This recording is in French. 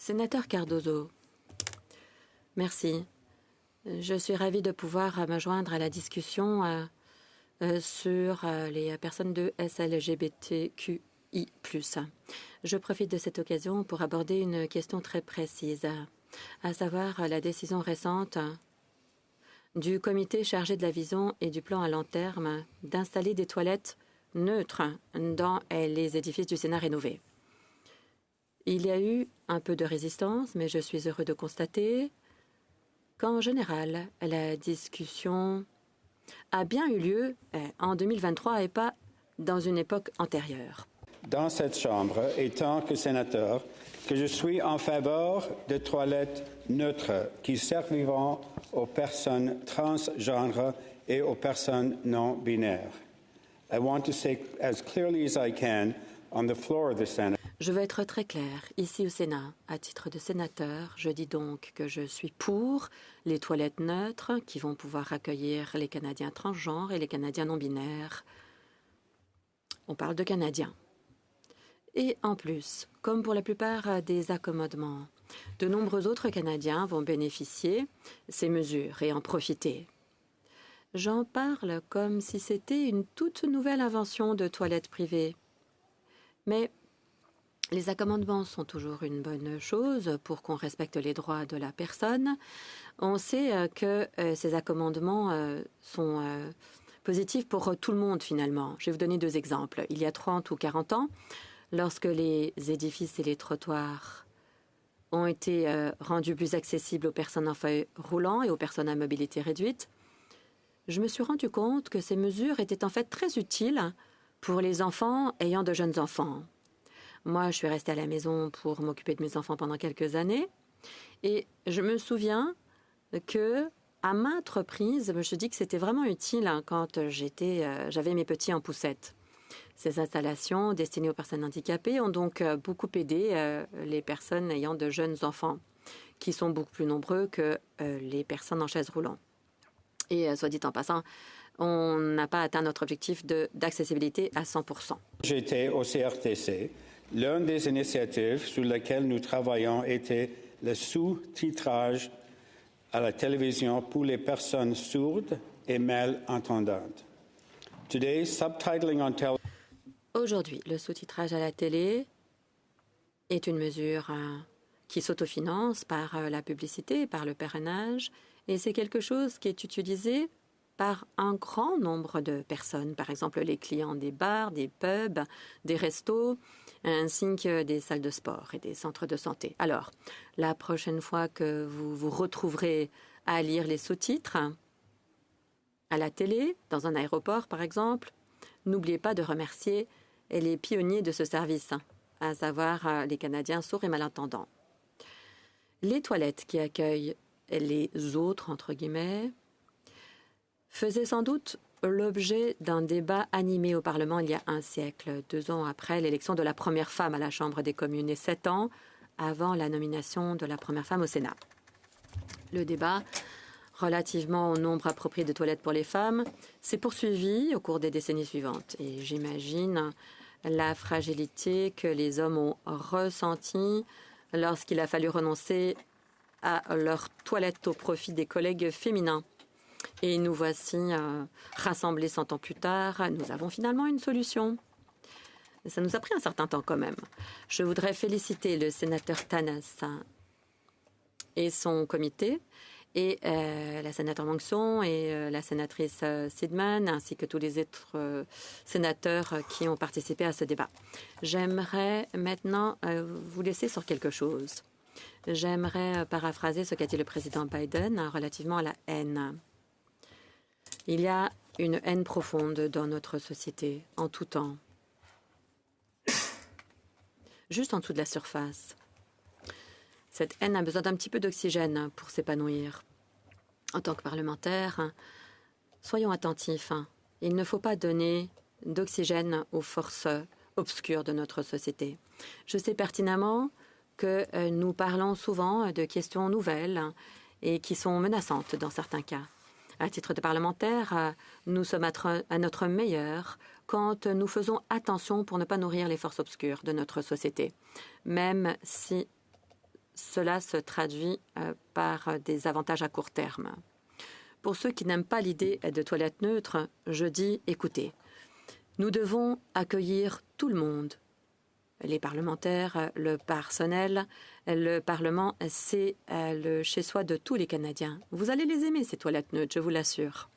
Sénateur Cardozo, merci. Je suis ravie de pouvoir me joindre à la discussion sur les personnes de SLGBTQI+. Je profite de cette occasion pour aborder une question très précise, à savoir la décision récente du comité chargé de la vision et du plan à long terme d'installer des toilettes neutres dans les édifices du Sénat rénovés. Il y a eu un peu de résistance, mais je suis heureux de constater qu'en général, la discussion a bien eu lieu en 2023 et pas dans une époque antérieure. Dans cette Chambre, et tant que sénateur, que je suis en faveur de toilettes neutres qui serviront aux personnes transgenres et aux personnes non binaires. I want to say as clearly as I can on the floor of the Senate. Je veux être très clair. Ici au Sénat, à titre de sénateur, je dis donc que je suis pour les toilettes neutres qui vont pouvoir accueillir les Canadiens transgenres et les Canadiens non-binaires. On parle de Canadiens. Et en plus, comme pour la plupart des accommodements, de nombreux autres Canadiens vont bénéficier de ces mesures et en profiter. J'en parle comme si c'était une toute nouvelle invention de toilettes privées. Mais les accommodements sont toujours une bonne chose pour qu'on respecte les droits de la personne. On sait que ces accommodements sont positifs pour tout le monde finalement. Je vais vous donner deux exemples. Il y a 30 ou 40 ans, lorsque les édifices et les trottoirs ont été rendus plus accessibles aux personnes en fauteuil roulant et aux personnes à mobilité réduite, je me suis rendu compte que ces mesures étaient en fait très utiles pour les enfants ayant de jeunes enfants. Moi, je suis restée à la maison pour m'occuper de mes enfants pendant quelques années et je me souviens que à maintes reprises, je me suis dit que c'était vraiment utile quand j'avais mes petits en poussette. Ces installations destinées aux personnes handicapées ont donc beaucoup aidé les personnes ayant de jeunes enfants, qui sont beaucoup plus nombreux que les personnes en chaise roulante. Et soit dit en passant, on n'a pas atteint notre objectif d'accessibilité à 100%. J'étais au CRTC. L'une des initiatives sur lesquelles nous travaillons était le sous-titrage à la télévision pour les personnes sourdes et malentendantes. Today, subtitling on television. Aujourd'hui, le sous-titrage à la télé est une mesure qui s'autofinance par la publicité, par le parrainage, et c'est quelque chose qui est utilisé par un grand nombre de personnes, par exemple les clients des bars, des pubs, des restos, ainsi que des salles de sport et des centres de santé. Alors, la prochaine fois que vous vous retrouverez à lire les sous-titres à la télé, dans un aéroport par exemple, n'oubliez pas de remercier les pionniers de ce service, à savoir les Canadiens sourds et malentendants. Les toilettes qui accueillent les autres, entre guillemets, faisaient sans doute l'objet d'un débat animé au Parlement il y a un siècle, 2 ans après l'élection de la première femme à la Chambre des communes et 7 ans avant la nomination de la première femme au Sénat. Le débat relativement au nombre approprié de toilettes pour les femmes s'est poursuivi au cours des décennies suivantes. Et j'imagine la fragilité que les hommes ont ressentie lorsqu'il a fallu renoncer à leur toilette au profit des collègues féminins. Et nous voici rassemblés 100 ans plus tard. Nous avons finalement une solution. Ça nous a pris un certain temps quand même. Je voudrais féliciter le sénateur Tanas et son comité, et la sénateur Manxon et la sénatrice Sidman, ainsi que tous les autres sénateurs qui ont participé à ce débat. J'aimerais maintenant vous laisser sur quelque chose. J'aimerais paraphraser ce qu'a dit le président Biden relativement à la haine. Il y a une haine profonde dans notre société, en tout temps. Juste en dessous de la surface. Cette haine a besoin d'un petit peu d'oxygène pour s'épanouir. En tant que parlementaire, soyons attentifs. Il ne faut pas donner d'oxygène aux forces obscures de notre société. Je sais pertinemment que nous parlons souvent de questions nouvelles et qui sont menaçantes dans certains cas. À titre de parlementaire, nous sommes à notre meilleur quand nous faisons attention pour ne pas nourrir les forces obscures de notre société, même si cela se traduit par des avantages à court terme. Pour ceux qui n'aiment pas l'idée de toilettes neutres, je dis, écoutez, nous devons accueillir tout le monde. Les parlementaires, le personnel, le Parlement, c'est le chez-soi de tous les Canadiens. Vous allez les aimer, ces toilettes neutres, je vous l'assure.